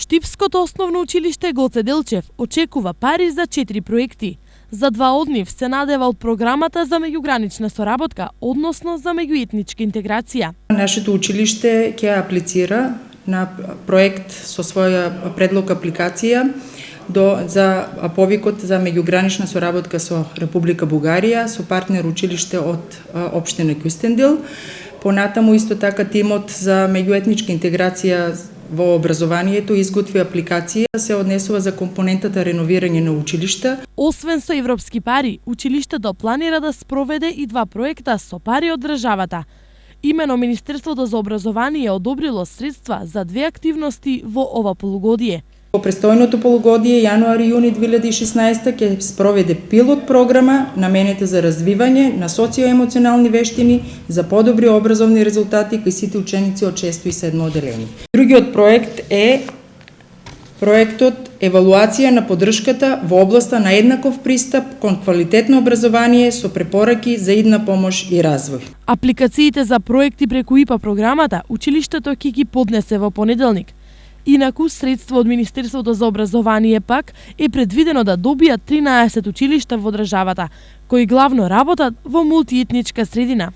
Штипското основно училиште Гоце Делчев очекува пари за 4 проекти. За 2 од нив се надева од програмата за меѓугранична соработка, односно за меѓуетничка интеграција. Нашето училиште ќе аплицира на проект со своја предлог апликација за повикот за меѓугранична соработка со Република Бугарија, со партнер училиште од општина Кюстендил. Понатаму исто така тимот за меѓуетничка интеграција во образованието изготви апликација, се однесува за компонентата реновирање на училишта. Освен со европски пари, училиштето планира да спроведе и 2 проекта со пари од државата. Имено Министерството за образование одобрило средства за 2 активности во ова полугодие. Во престојното полугодие, јануари-јуни 2016 ќе спроведе пилот програма наменета за развивање на социоемоционални вештини за подобри образовни резултати кај сите ученици од 6 и 7 оделение. Другиот проект е проектот Евалуација на поддршката во областа на еднаков пристап кон квалитетно образование со препораки за идна помош и развој. Апликациите за проекти преку ИПА програмата училиштето ќе ги поднесе во понеделник. Инаку, средства од Министерството за образование пак е предвидено да добијат 13 училишта во државата, кои главно работат во мултиетничка средина.